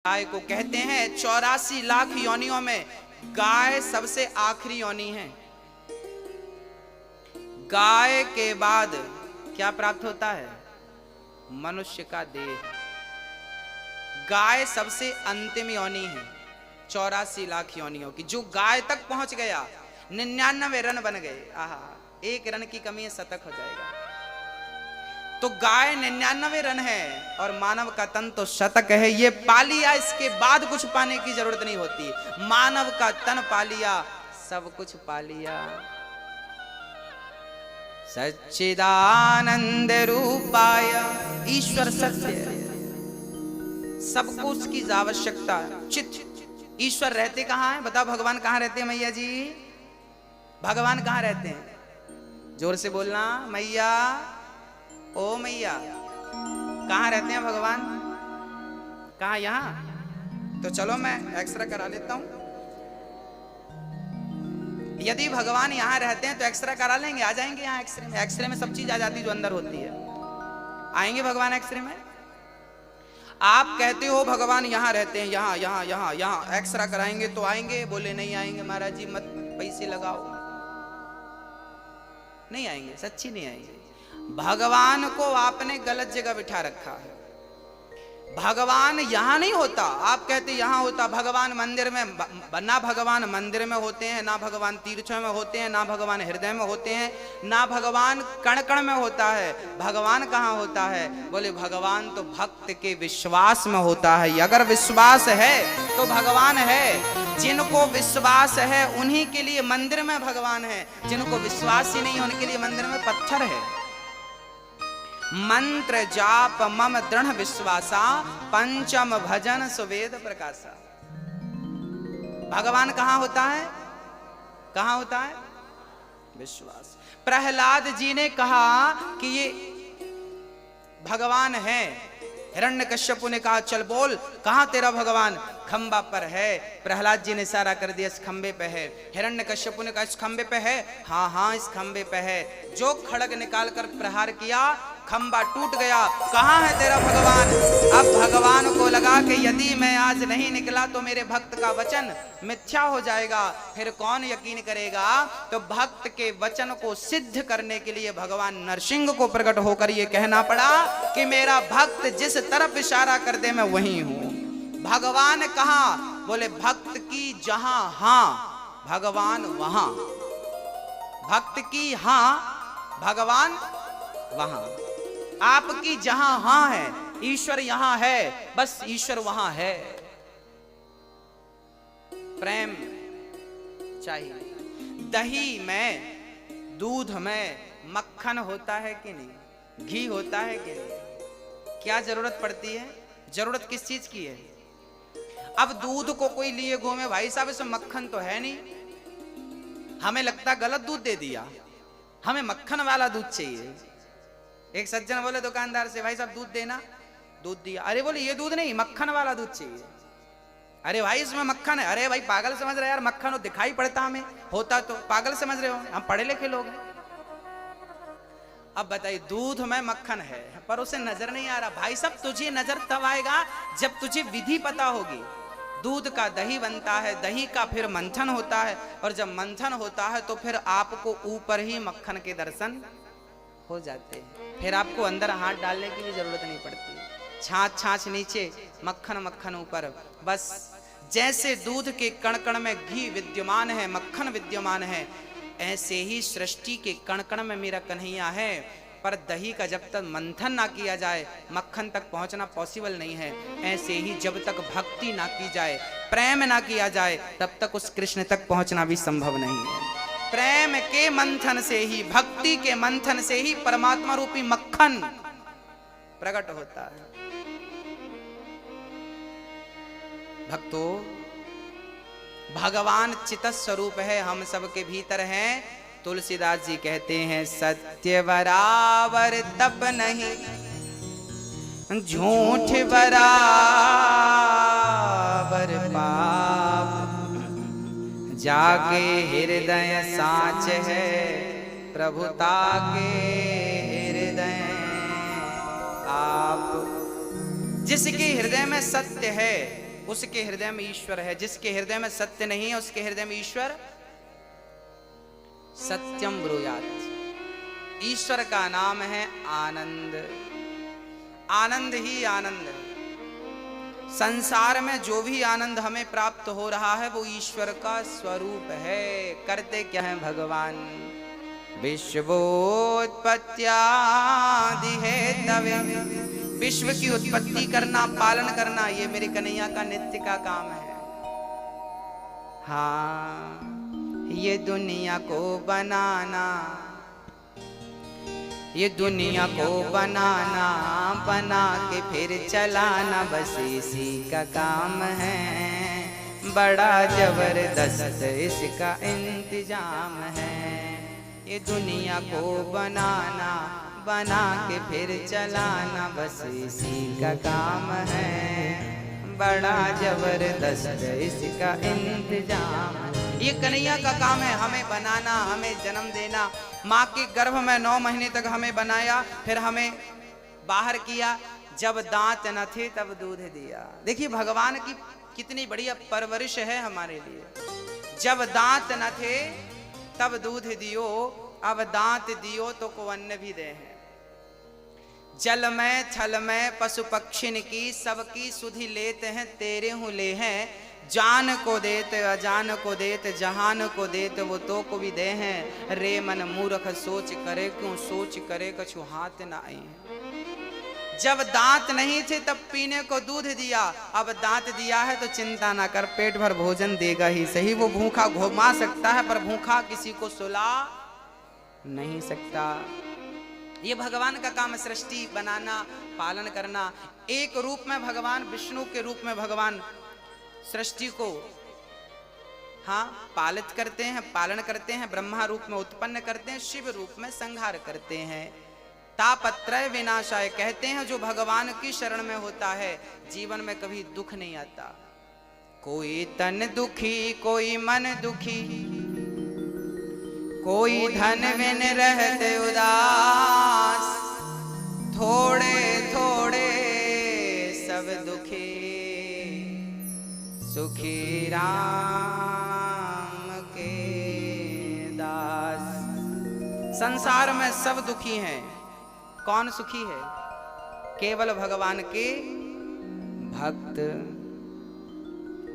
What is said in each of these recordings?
गाय को कहते हैं 84 लाख योनियों में गाय सबसे आखिरी योनि है। गाय के बाद क्या प्राप्त होता है? मनुष्य का देह। गाय सबसे अंतिम योनि है 84 लाख योनियों की। जो गाय तक पहुंच गया 99 रन बन गए। आहा, एक रन की कमी है, शतक हो जाएगा। तो गाय 99 रन है और मानव का तन तो शतक है। ये पा लिया, इसके बाद कुछ पाने की जरूरत नहीं होती। मानव का तन पा लिया, सब कुछ पा लिया। सच्चिदानंद रूपाय, ईश्वर सत्य, सबको उसकी आवश्यकता। चित ईश्वर रहते कहां है? बताओ भगवान कहां रहते हैं मैया जी? भगवान कहां रहते हैं? जोर से बोलना, मैया, ओ मैया, कहां रहते हैं भगवान? कहां? यहां? तो चलो मैं एक्सरे करा लेता हूं। यदि भगवान यहां रहते हैं तो एक्सरे करा लेंगे, आ जाएंगे यहां एक्सरे में। एक्सरे में सब चीज आ जाती है जो अंदर होती है। आएंगे भगवान एक्सरे में? आप कहते हो भगवान यहां रहते हैं, यहां यहां यहां यहां एक्सरे कराएंगे तो आएंगे? बोले नहीं आएंगे महाराज जी, मत पैसे लगाओ, नहीं आएंगे, सच्ची नहीं आएंगे। भगवान को आपने गलत जगह बिठा रखा है। भगवान यहां नहीं होता। आप कहते यहां होता। भगवान मंदिर में, ना भगवान मंदिर में होते हैं, ना भगवान तीर्थों में होते हैं, ना भगवान हृदय में होते हैं, ना भगवान कण कण में होता है। भगवान कहां होता है? बोले भगवान तो भक्त के विश्वास में होता है। अगर विश्वास है तो भगवान है। जिनको विश्वास है उन्हीं के लिए मंदिर में भगवान है। जिनको विश्वास ही नहीं उनके लिए मंदिर में पत्थर है। मंत्र जाप मम दृढ़ विश्वासा, पंचम भजन सुवेद प्रकाशा। भगवान कहां होता है? कहां होता है? विश्वास। प्रहलाद जी ने कहा कि ये भगवान है। हिरण्यकश्यपु ने कहा चल बोल, कहां तेरा भगवान? खंबा पर है। प्रहलाद जी ने इशारा कर दिया इस खंबे पे है। हिरण्यकश्यपु ने कहा इस खंबे पे है? हाँ हाँ इस खंबे पे है। जो खड़ग निकाल कर प्रहार किया, खंबा टूट गया। कहां है तेरा भगवान? अब भगवान को लगा कि यदि मैं आज नहीं निकला तो मेरे भक्त का वचन मिथ्या हो जाएगा, फिर कौन यकीन करेगा? तो भक्त के वचन को सिद्ध करने के लिए भगवान नरसिंह को प्रकट होकर यह कहना पड़ा कि मेरा भक्त जिस तरफ इशारा कर दे मैं वहीं हूं। भगवान कहां? बोले भक्त की जहां हां भगवान वहां। भक्त की हां भगवान वहां। आपकी जहां हां है, ईश्वर यहां है, बस ईश्वर वहां है। प्रेम चाहिए। दही में, दूध में मक्खन होता है कि नहीं? घी होता है कि नहीं? क्या जरूरत पड़ती है? जरूरत किस चीज की है? अब दूध को कोई लिए घूमे, भाई साहब इसमें मक्खन तो है नहीं, हमें लगता गलत दूध दे दिया, हमें मक्खन वाला दूध चाहिए। एक सज्जन बोले दुकानदार से, भाई साहब दूध देना। दूध दिया। अरे बोले ये दूध नहीं, मक्खन वाला दूध चाहिए। अरे भाई इसमें मक्खन है। अरे भाई पागल समझ रहे यार, मक्खन हो दिखाई पड़ता, हमें होता तो पागल समझ रहे हो, हम पढ़े लिखे लोग हैं। अब बताइए दूध में मक्खन है पर उसे नजर नहीं आ रहा। भाई साहब तुझे नजर तब आएगा जब तुझे विधि पता होगी। दूध का दही बनता है, दही का फिर मंथन होता है, और जब मंथन होता है तो फिर आपको ऊपर ही मक्खन के दर्शन हो जाते हैं। फिर आपको अंदर हाथ डालने की भी जरूरत नहीं पड़ती। छाछ छाछ नीचे, मक्खन मक्खन ऊपर। बस जैसे दूध के कण कण में घी विद्यमान है, मक्खन विद्यमान है, ऐसे ही सृष्टि के कण कण में मेरा कन्हैया है। पर दही का जब तक मंथन ना किया जाए मक्खन तक पहुंचना पॉसिबल नहीं है। ऐसे ही जब तक भक्ति ना की जाए, प्रेम ना किया जाए, तब तक उस कृष्ण तक पहुंचना भी संभव नहीं है। प्रेम के मंथन से ही, भक्ति के मंथन से ही परमात्मा रूपी मक्खन प्रकट होता है। भक्तों, भगवान चित स्वरूप है, हम सबके भीतर हैं। तुलसीदास जी कहते हैं सत्य बराबर तप नहीं, झूठ बराबर पाप, जाके हृदय साच है प्रभुता के हृदय आप। जिसके हृदय में सत्य है उसके हृदय में ईश्वर है। जिसके हृदय में सत्य नहीं है उसके हृदय में ईश्वर सत्यम ब्रूयात्। ईश्वर का नाम है आनंद। आनंद ही आनंद है। संसार में जो भी आनंद हमें प्राप्त हो रहा है वो ईश्वर का स्वरूप है। करते क्या है भगवान? विश्वोत्पत्त्यादि हेतवे, विश्व की उत्पत्ति करना, पालन करना, ये मेरे कन्हैया का नित्य का काम है। हाँ, ये दुनिया को बनाना, ये दुनिया को बनाना, बना के फिर चलाना, बस इसी का काम है। बड़ा जबरदस्त इसका इंतजाम है। ये दुनिया को बनाना, बना के फिर चलाना, बस इसी का काम है। बड़ा जबरदस्त इसका इंतजाम है। ये कन्हैया का काम है, हमें बनाना, हमें जन्म देना। माँ के गर्भ में 9 महीने तक हमें बनाया, फिर हमें बाहर किया। जब दांत न थे तब दूध दिया। देखिए भगवान की कितनी बढ़िया परवरिश है हमारे लिए। जब दांत न थे तब दूध दियो, अब दांत दियो तो को अन्न भी दे हैं। जल में छल में पशु पक्षिन की, सबकी सुधि लेते हैं, तेरे हूँ ले हैं। जान को देते अजान को देते, जहान को देते वो तो को भी दे हैं। रे मन मूर्ख सोच करे क्यों, सोच करे कछु हाथ न आए। जब दांत नहीं थे तब पीने को दूध दिया, अब दांत दिया है तो चिंता ना कर, पेट भर भोजन देगा ही सही। वो भूखा घुमा सकता है पर भूखा किसी को सुला नहीं सकता। ये भगवान का काम है, सृष्टि बनाना, पालन करना। एक रूप में भगवान, विष्णु के रूप में भगवान सृष्टि को पालित करते हैं, पालन करते हैं। ब्रह्मा रूप में उत्पन्न करते हैं, शिव रूप में संहार करते हैं। तापत्रय विनाशाय कहते हैं, जो भगवान की शरण में होता है जीवन में कभी दुख नहीं आता। कोई तन दुखी, कोई मन दुखी, कोई धन बिन रहते उदास, थोड़े थोड़े सब दुखी, सुखी राम के दास। संसार में सब दुखी हैं, कौन सुखी है? केवल भगवान के भक्त,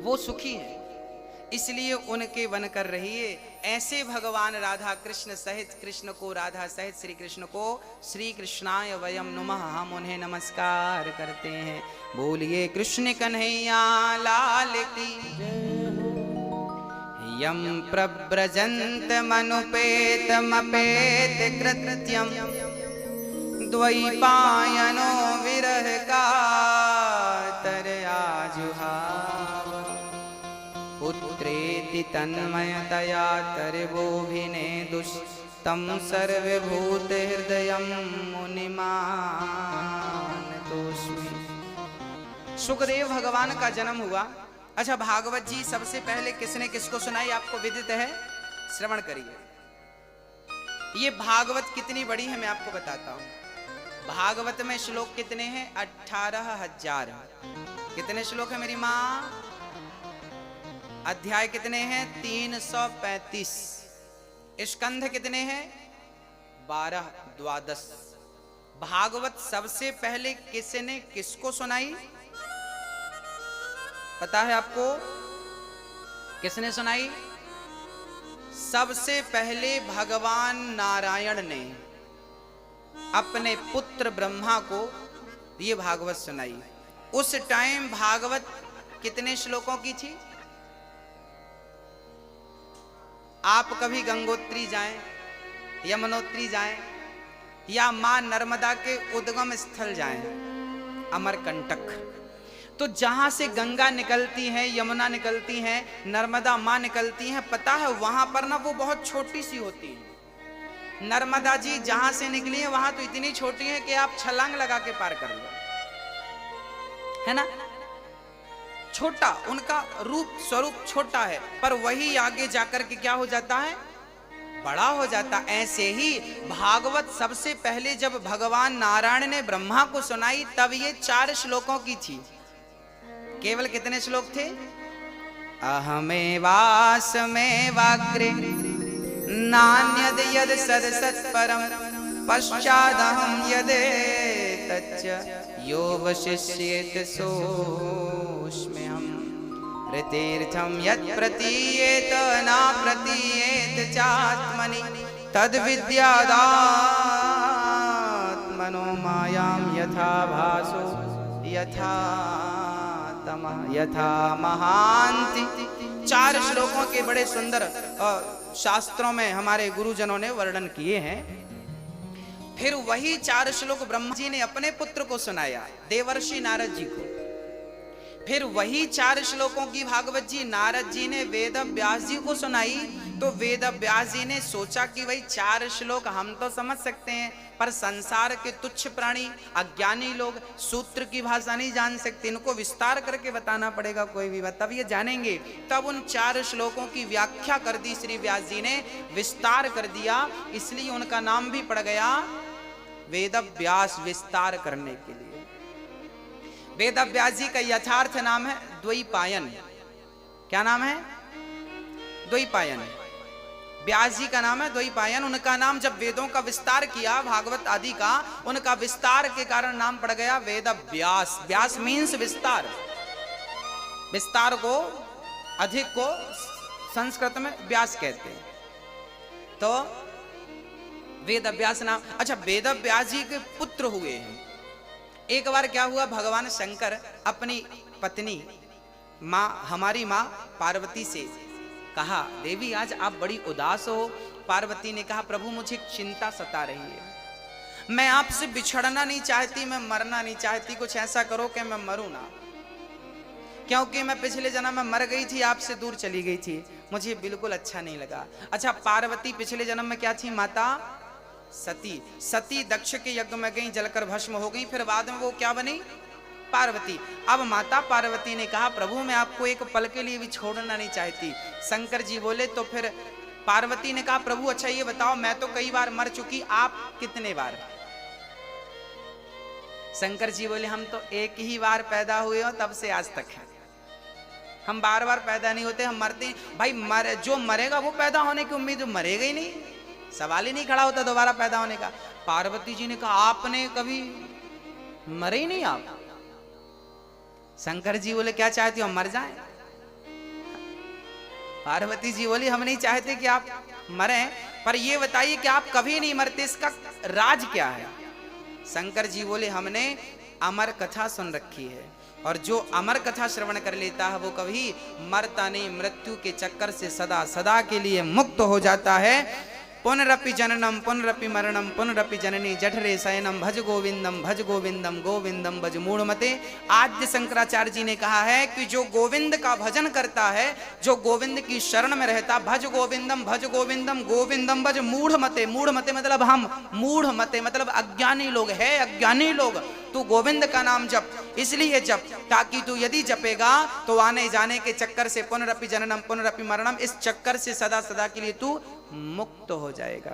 वो सुखी है। इसलिए उनके वन कर रहिए। ऐसे भगवान राधा कृष्ण सहित, कृष्ण को राधा सहित श्री कृष्ण को श्री कृष्णाय वयम नुमः, हम उन्हें नमस्कार करते हैं। बोलिए कृष्ण कन्हैया लाल की। यम प्रव्रजन्त मनुपेत मपेत कृत्यम, द्वैपायनो विरह कातरयाजुहाव, पुत्रेति तन्मयतया तर्वोभिने दुष्टं सर्वभूत हृदयं मुनिमानतोऽस्मि। सुखदेव भगवान का जन्म हुआ। अच्छा, भागवत जी सबसे पहले किसने किसको सुनाई आपको विदित है? श्रवण करिए। ये भागवत कितनी बड़ी है मैं आपको बताता हूं। भागवत में श्लोक कितने हैं? 18,000। कितने श्लोक है मेरी माँ? अध्याय कितने हैं? 335। स्कंध कितने हैं? 12, 12। भागवत सबसे पहले किसने किसको सुनाई पता है आपको? किसने सुनाई? सबसे पहले भगवान नारायण ने अपने पुत्र ब्रह्मा को ये भागवत सुनाई। उस टाइम भागवत कितने श्लोकों की थी? आप कभी गंगोत्री जाएं, यमुनोत्री जाएं, या मां नर्मदा के उद्गम स्थल जाएं, अमरकंटक, तो जहां से गंगा निकलती है, यमुना निकलती है, नर्मदा मां निकलती हैं, पता है वहां पर ना वो बहुत छोटी सी होती है। नर्मदा जी जहां से निकली है वहां तो इतनी छोटी है कि आप छलांग लगा के पार कर लो, है ना? छोटा, उनका रूप स्वरूप छोटा है, पर वही आगे जाकर के क्या हो जाता है? बड़ा हो जाता। ऐसे ही भागवत सबसे पहले जब भगवान नारायण ने ब्रह्मा को सुनाई तब ये 4 श्लोकों की थी। केवल कितने श्लोक थे? अहमेवास्मेवाग्रे नान्यद यद सदसत्परम पश्चादहं यदेतच्च यो वशिष्येत सोऽस्म्यहम् ऋतीर्थं यत् प्रतीयेत न प्रतीयेत चात्मनि तद्विद्यादात्मनो मायां यथा भासो यथा तमः यथा महान्ति। 4 श्लोकों के बड़े सुंदर शास्त्रों में हमारे गुरुजनों ने वर्णन किए हैं। फिर वही 4 श्लोक ब्रह्मा जी ने अपने पुत्र को सुनाया, देवर्षि नारद जी को। फिर वही 4 श्लोकों की भागवत जी नारद जी ने वेद व्यास जी को सुनाई। तो वेद व्यास जी ने सोचा कि भाई 4 श्लोक हम तो समझ सकते हैं, पर संसार के तुच्छ प्राणी अज्ञानी लोग सूत्र की भाषा नहीं जान सकते, इनको विस्तार करके बताना पड़ेगा कोई भी बात, तब ये जानेंगे। तब उन 4 श्लोकों की व्याख्या कर दी श्री व्यास जी ने, विस्तार कर दिया, इसलिए उनका नाम भी पड़ गया वेद व्यास, विस्तार करने के लिए। वेद व्यास जी का यथार्थ नाम है द्वैपायन। क्या नाम है? द्वैपायन। व्यास जी का नाम है द्वैपायन। उनका नाम जब वेदों का विस्तार किया, भागवत आदि का, उनका विस्तार के कारण नाम पड़ गया वेद व्यास। व्यास मीन्स विस्तार। विस्तार को, अधिक को संस्कृत में व्यास कहते हैं। तो वेद व्यास नाम। अच्छा, वेद व्यास जी के पुत्र हुए हैं। एक बार क्या हुआ, भगवान शंकर अपनी पत्नी माँ, हमारी माँ पार्वती से कहा, देवी आज आप बड़ी उदास हो। पार्वती ने कहा, प्रभु मुझे चिंता सता रही है, मैं आपसे बिछड़ना नहीं चाहती, मैं मरना नहीं चाहती, कुछ ऐसा करो कि मैं मरूं ना, क्योंकि मैं पिछले जन्म में मर गई थी, आपसे दूर चली गई थी, मुझे बिल्कुल अच्छा नहीं लगा। अच्छा, पार्वती पिछले जन्म में क्या थी? माता सती। सती दक्ष के यज्ञ में गई, जलकर भस्म हो गई, फिर बाद में वो क्या बनी? पार्वती। अब माता पार्वती ने कहा, प्रभु मैं आपको एक पल के लिए भी छोड़ना नहीं चाहती। शंकर जी बोले, तो फिर पार्वती ने कहा, प्रभु अच्छा ये बताओ, मैं तो कई बार मर चुकी, आप कितने बार? शंकर जी बोले, हम तो एक ही बार पैदा हुए हो, तब से आज तक है, हम बार बार पैदा नहीं होते, हम मरते हैं। भाई जो मरेगा वो पैदा होने की उम्मीद, मरेगा ही नहीं, सवाल ही नहीं खड़ा होता दोबारा पैदा होने का। पार्वती जी ने कहा, आपने कभी मरे ही नहीं आप? शंकर जी बोले, क्या चाहती हो हम मर जाएं? पार्वती जी बोली, हम नहीं चाहते कि आप मरें, पर ये बताइए कि आप कभी नहीं मरते, इसका राज क्या है? शंकर जी बोले, हमने अमर कथा सुन रखी है, और जो अमर कथा श्रवण कर लेता है वो कभी मरता नहीं, मृत्यु के चक्कर से सदा सदा के लिए मुक्त हो जाता है। पुनरपि जननम पुनरपि मरणम पुनरपि जननी जठरे शयनम भज गोविंदम गोविंदम भज मूढ़मते। आद्य शंकराचार्य जी ने कहा है कि जो गोविंद का भजन करता है, जो गोविंद की शरण में रहता, भज गोविंदम गोविंदम भज मूढ़मते। मूढ़मते मतलब हम, मूढ़मते मतलब अज्ञानी लोग है, अज्ञानी लोग। तू गोविंद का नाम जप, इसलिए जप ताकि तू यदि जपेगा तो आने जाने के चक्कर से, पुनरपि जननम पुनरपि मरणम, इस चक्कर से सदा सदा के लिए तू मुक्त हो जाएगा।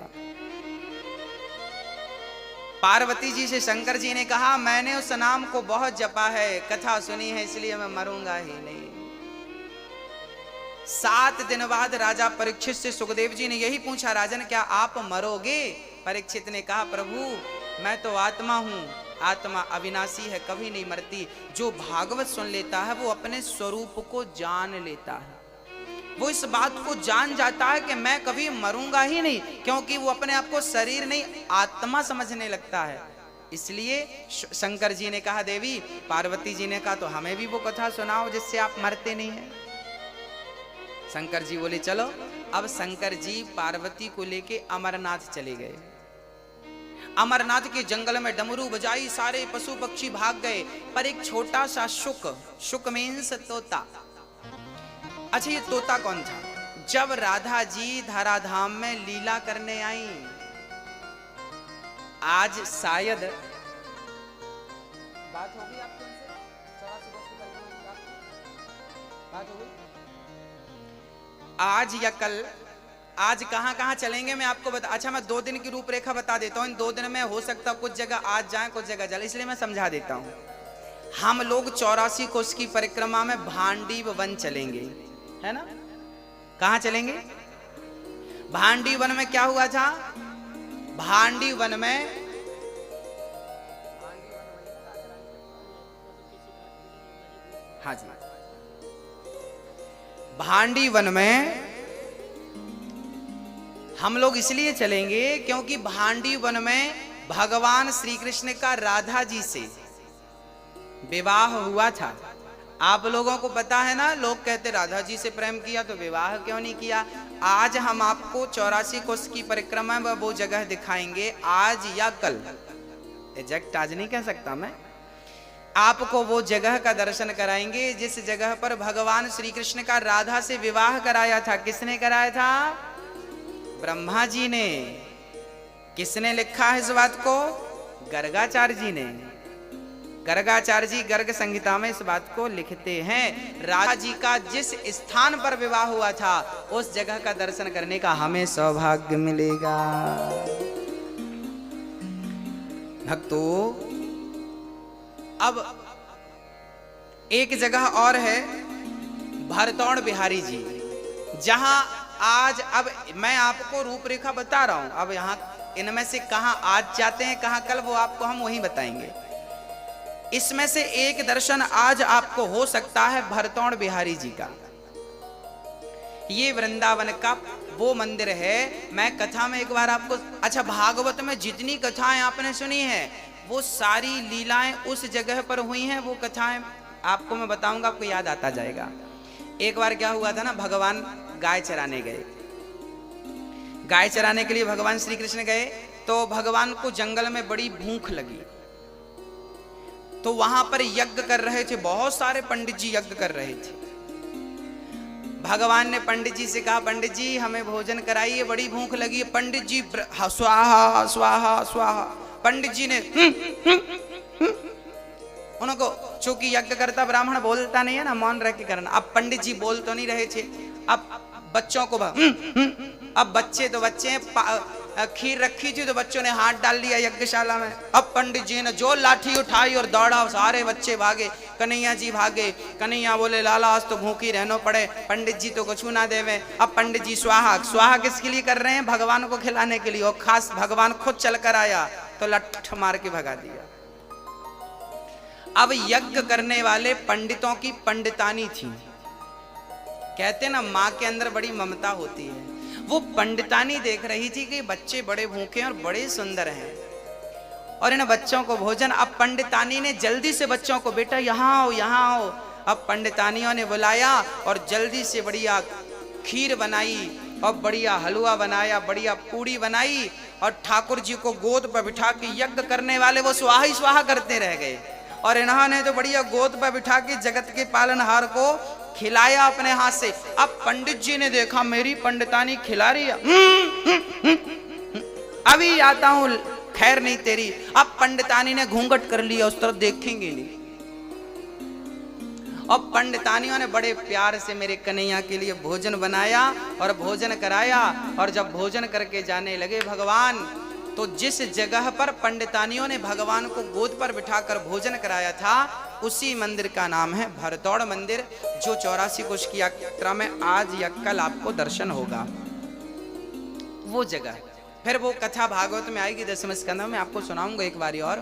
पार्वती जी से शंकर जी ने कहा, मैंने उस नाम को बहुत जपा है, कथा सुनी है, इसलिए मैं मरूंगा ही नहीं। 7 दिन बाद राजा परीक्षित से सुखदेव जी ने यही पूछा, राजन क्या आप मरोगे? परीक्षित ने कहा, प्रभु मैं तो आत्मा हूं, आत्मा अविनाशी है, कभी नहीं मरती। जो भागवत सुन लेता है वो अपने स्वरूप को जान लेता है, वो इस बात को जान जाता है कि मैं कभी मरूंगा ही नहीं, क्योंकि वो अपने आप को शरीर नहीं आत्मा समझने लगता है। इसलिए शंकर जी ने कहा, देवी, पार्वती जी ने कहा, तो हमें भी वो कथा सुनाओ जिससे आप मरते नहीं हैं। शंकर जी बोले, चलो। अब शंकर जी पार्वती को लेके अमरनाथ चले गए। अमरनाथ के जंगल में डमरू बजाई, सारे पशु पक्षी भाग गए, पर एक छोटा सा शुक मीन्स तोता। अच्छा, ये तोता कौन था? जब राधा जी धराधाम में लीला करने आई, आज शायद बात होगी आपके बात होगी आज या कल, आज कहां कहां चलेंगे मैं आपको बता। अच्छा, मैं 2 दिन की रूपरेखा बता देता हूं। इन 2 दिन में हो सकता कुछ जगह आज जाए, कुछ जगह चले, इसलिए मैं समझा देता हूं। हम लोग 84 कोस की परिक्रमा में भांडीव वन चलेंगे, है ना? कहां चलेंगे? भांडी वन में क्या हुआ था? भांडी वन में हाँ जी, भांडी वन में हम लोग इसलिए चलेंगे क्योंकि भांडी वन में भगवान श्री कृष्ण का राधा जी से विवाह हुआ था। आप लोगों को पता है ना, लोग कहते राधा जी से प्रेम किया तो विवाह क्यों नहीं किया। आज हम आपको 84 कोस की परिक्रमा में वो जगह दिखाएंगे, आज या कल, एग्जैक्ट आज नहीं कह सकता मैं, आपको वो जगह का दर्शन कराएंगे जिस जगह पर भगवान श्री कृष्ण का राधा से विवाह कराया था। किसने कराया था? ब्रह्मा जी ने। किसने लिखा है इस बात को? गर्गाचार्य जी ने। गर्गाचार्य जी गर्ग संहिता में इस बात को लिखते हैं। राधा जी का जिस स्थान पर विवाह हुआ था उस जगह का दर्शन करने का हमें सौभाग्य मिलेगा। भक्तों, अब एक जगह और है भरतौड़ बिहारी जी, जहां आज, अब मैं आपको रूपरेखा बता रहा हूं, अब यहां इनमें से कहां आज जाते हैं कहां कल, वो आपको हम वही बताएंगे। इसमें से एक दर्शन आज आपको हो सकता है भरतौड़ बिहारी जी का। ये वृंदावन का वो मंदिर है। मैं कथा में एक बार आपको, अच्छा, भागवत में जितनी कथाएं आपने सुनी है वो सारी लीलाएं उस जगह पर हुई हैं। वो कथाएं आपको मैं बताऊंगा, आपको याद आता जाएगा। एक बार क्या हुआ था ना, भगवान गाय चराने गए। गाय चराने के लिए भगवान श्री कृष्ण गए तो भगवान को जंगल में बड़ी भूख लगी, तो वहां पर यज्ञ कर रहे थे, बहुत सारे पंडित जी यज्ञ कर रहे थे। भगवान ने पंडित जी से कहा, पंडित जी हमें भोजन कराइए, बड़ी भूख लगी है। पंडित जी स्वाहा स्वाहा स्वाहा, पंडित जी ने उनको, चूंकि यज्ञ करता ब्राह्मण बोलता नहीं है ना, मौन रह के करना। अब पंडित जी बोल तो नहीं रहे थे, अब बच्चों को अब बच्चे तो बच्चे हैं, खीर रखी थी तो बच्चों ने हाथ डाल लिया यज्ञशाला में। अब पंडित जी ने जो लाठी उठाई और दौड़ा, सारे बच्चे भागे, कन्हैया जी भागे। कन्हैया बोले, लाला आज तो भूखी रहना पड़े, पंडित जी तो कुछ ना देवे। अब पंडित जी स्वाहा स्वाहा किसके लिए कर रहे हैं? भगवान को खिलाने के लिए, और खास भगवान खुद चल कर आया तो लठ मार के भगा दिया। अब यज्ञ करने वाले पंडितों की पंडितानी थी। कहते ना माँ के अंदर बड़ी ममता होती है। वो पंडितानी देख रही थी कि बच्चे बड़े भूखे हैं और बड़े सुंदर हैं और इन बच्चों को भोजन। अब पंडितानी ने जल्दी से बच्चों को, बेटा यहाँ आओ यहाँ आओ। अब पंडितानियों ने बुलाया और जल्दी से बढ़िया खीर बनाई और बढ़िया हलवा बनाया, बढ़िया पूड़ी बनाई, और ठाकुर जी को गोद पर बिठा के यज्ञ करने वाले वो स्वाहा ही स्वाहा करते रह गए। और इन्होंने तो बढ़िया गोद पर बिठा के जगत के पालनहार को खिलाया अपने हाथ से। अब पंडित जी ने देखा मेरी पंडितानी खिला रही है, अभी आता हूं, खैर नहीं तेरी। अब पंडितानी ने घूंघट कर लिया, उस तरफ देखेंगे नहीं। अब पंडितानियों ने बड़े प्यार से मेरे कन्हैया के लिए भोजन बनाया और भोजन कराया। और जब भोजन करके जाने लगे भगवान, तो जिस जगह पर पंडितानियों ने भगवान को गोद पर बिठाकर भोजन कराया था उसी मंदिर का नाम है भरतौड़ मंदिर, जो 84 कोश की यात्रा में आज या कल आपको दर्शन होगा। वो जगह, फिर वो कथा भागवत में आएगी 10वें स्कंध में, आपको सुनाऊंगा एक बारी और।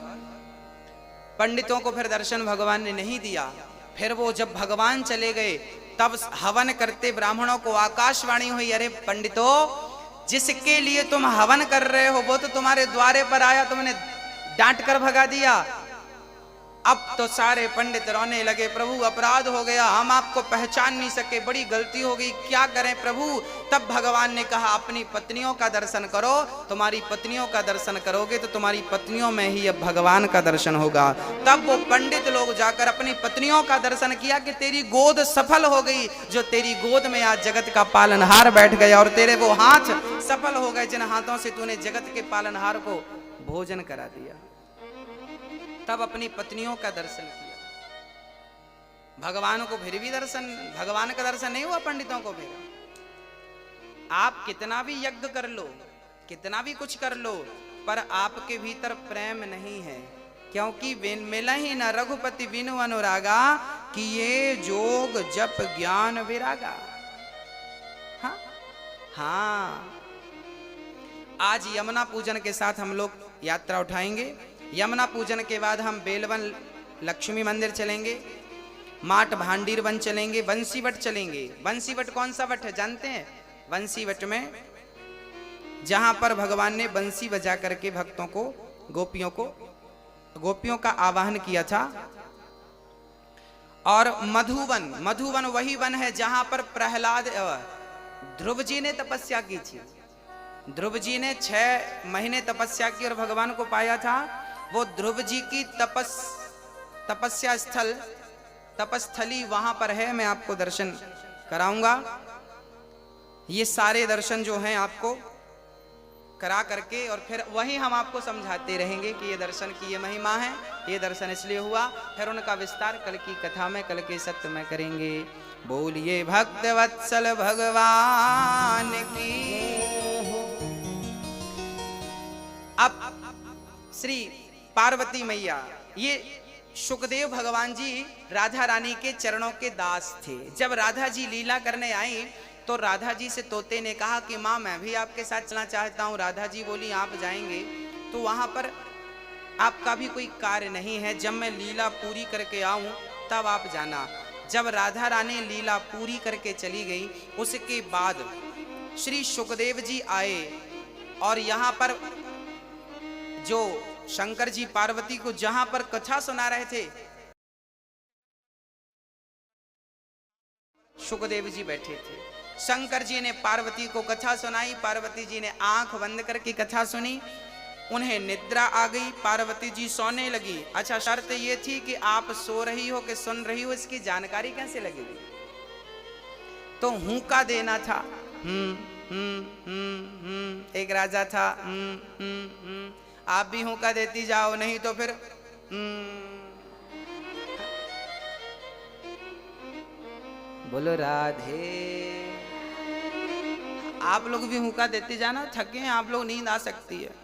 पंडितों को फिर दर्शन भगवान ने नहीं दिया। फिर वो जब भगवान चले गए तब हवन करते ब्राह्मणों को आकाशवाणी हुई, अरे पंडितों, जिसके लिए तुम हवन कर रहे हो वो तो तुम्हारे द्वारे पर आया, तुमने डांट कर भगा दिया। अब तो सारे पंडित रोने लगे, प्रभु अपराध हो गया, हम आपको पहचान नहीं सके, बड़ी गलती हो गई, क्या करें प्रभु। तब भगवान ने कहा अपनी पत्नियों का दर्शन करो, तुम्हारी पत्नियों का दर्शन करोगे तो तुम्हारी पत्नियों में ही अब भगवान का दर्शन होगा। तब वो पंडित लोग जाकर अपनी पत्नियों का दर्शन किया कि तेरी गोद सफल हो गई, जो तेरी गोद में आज जगत का पालनहार बैठ गया, और तेरे वो हाथ सफल हो गए जिन हाथों से तूने जगत के पालनहार को भोजन करा दिया। तब अपनी पत्नियों का दर्शन किया। भगवान को फिर भी दर्शन, भगवान का दर्शन नहीं हुआ पंडितों को। फिर आप कितना भी यज्ञ कर लो, कितना भी कुछ कर लो, पर आपके भीतर प्रेम नहीं है, क्योंकि मिला ही न रघुपति बिनु अनुरागा, कि ये जोग जप ज्ञान विरागा। हाँ हाँ, आज यमुना पूजन के साथ हम लोग यात्रा उठाएंगे। यमुना पूजन के बाद हम बेलवन लक्ष्मी मंदिर चलेंगे, माट भांडीर वन चलेंगे, बंसीवट चलेंगे। बंसीवट कौन सा वट है जानते हैं? बंसीवट में जहां पर भगवान ने बंसी बजा करके भक्तों को, गोपियों का आवाहन किया था। और मधुवन, मधुवन वही वन है जहां पर प्रहलाद ध्रुव जी ने तपस्या की थी। ध्रुव जी ने 6 महीने तपस्या की और भगवान को पाया था। वो ध्रुव जी की तपस्या स्थल, तपस्थली वहां पर है। मैं आपको दर्शन कराऊंगा। ये सारे दर्शन जो हैं आपको करा करके और फिर वही हम आपको समझाते रहेंगे कि ये दर्शन की ये महिमा है, ये दर्शन इसलिए हुआ। फिर उनका विस्तार कल की कथा में, कल के सत्य में करेंगे। बोलिए भक्त वत्सल भगवान की। अब श्री पार्वती मैया, ये सुखदेव भगवान जी राधा रानी के चरणों के दास थे। जब राधा जी लीला करने आई तो राधा जी से तोते ने कहा कि माँ मैं भी आपके साथ चलना चाहता हूँ। राधा जी बोली आप जाएंगे तो वहां पर आपका भी कोई कार्य नहीं है, जब मैं लीला पूरी करके आऊं तब आप जाना। जब राधा रानी लीला पूरी करके चली गई, उसके बाद श्री सुखदेव जी आए और यहाँ पर जो शंकर जी पार्वती को जहां पर कथा सुना रहे थे, सुखदेव जी बैठे थे। शंकर जी ने पार्वती को कथा सुनाई। पार्वती जी ने आंख बंद करके कथा सुनी। उन्हें निद्रा आ गई, पार्वती जी सोने लगी। अच्छा, शर्त ये थी कि आप सो रही हो कि सुन रही हो इसकी जानकारी कैसे लगेगी? तो हुंका देना था। एक राजा था, आप भी हुंका देती जाओ, नहीं तो फिर बोलो राधे। आप लोग भी हुंका देते जाना, थके हैं आप लोग, नींद आ सकती है।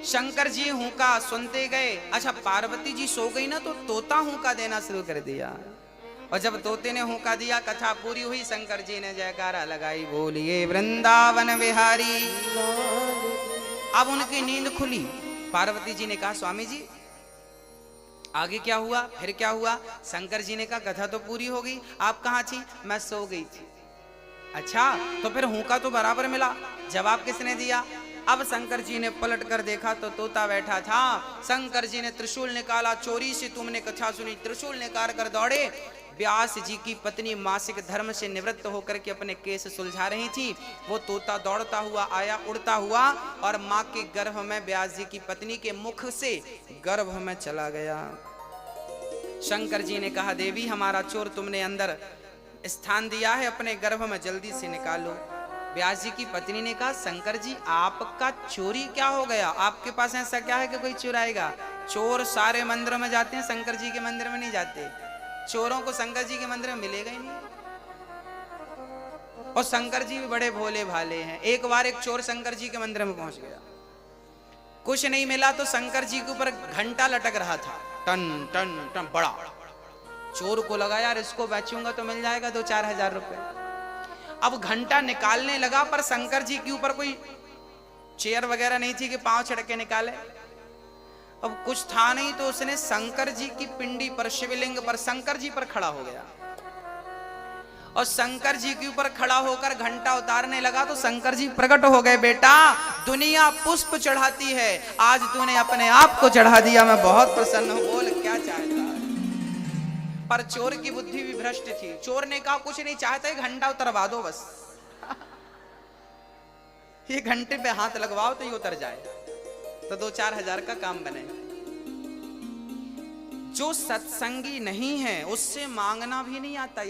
शंकर जी हुंका सुनते गए। अच्छा, पार्वती जी सो गई ना तो तोता हुंका देना शुरू कर दिया। और जब तोते ने हुंका दिया, कथा पूरी हुई, शंकर जी ने जयकारा लगाई, बोलिए वृंदावन बिहारी। अब उनकी नींद खुली। पार्वती जी ने कहा स्वामी जी आगे क्या हुआ, फिर क्या हुआ? शंकर जी ने कहा कथा तो पूरी हो गई, आप कहाँ थी? मैं सो गई थी। अच्छा, तो फिर हुंका तो बराबर मिला, जवाब किसने दिया? अब शंकर जी ने पलट कर देखा तो तोता बैठा था। शंकर जी ने त्रिशूल निकाला, चोरी से तुमने कथा सुनी। त्रिशूल निकाल कर दौड़े। व्यास जी की पत्नी मासिक धर्म से निवृत्त होकर के अपने केस सुलझा रही थी। वो तोता दौड़ता हुआ आया, उड़ता हुआ और माँ के गर्भ में, व्यास जी की पत्नी के मुख से गर्भ में चला गया। शंकर जी ने कहा देवी हमारा चोर तुमने अंदर स्थान दिया है, अपने गर्भ में जल्दी से निकालो। व्यास जी की पत्नी ने कहा शंकर जी आपका चोरी क्या हो गया? आपके पास ऐसा क्या है कि कोई चुराएगा? चोर सारे मंदिरों में जाते हैं, शंकर जी के मंदिर में नहीं जाते। चोरों को शंकर जी के मंदिर में मिलेगा ही नहीं। और शंकर जी भी बड़े भोले भाले हैं। एक बार एक चोर शंकर जी के मंदिर में पहुंच गया, कुछ नहीं मिला तो शंकर जी के ऊपर घंटा लटक रहा था, टन टन टन बड़ा। चोर को लगा यार इसको बेचूंगा तो मिल जाएगा 2-4 हजार रुपए। अब घंटा निकालने लगा पर शंकर जी के ऊपर कोई चेयर वगैरह नहीं थी कि पांव छड़के निकाले। अब कुछ था नहीं तो उसने शंकर जी की पिंडी पर, शिवलिंग पर, शंकर जी पर खड़ा हो गया और शंकर जी के ऊपर खड़ा होकर घंटा उतारने लगा तो शंकर जी प्रकट हो गए। बेटा दुनिया पुष्प चढ़ाती है, आज तूने अपने आप को चढ़ा दिया, मैं बहुत प्रसन्न हूं, बोल क्या चाहता। पर चोर की बुद्धि भी भ्रष्ट थी। चोर ने कहा कुछ नहीं चाहता, घंटा उतरवा दो बस। ये घंटे पे हाथ लगवाओ तो ये उतर जाए, तो 2-4 हजार का काम बने। जो सत्संगी नहीं है उससे मांगना भी नहीं आता।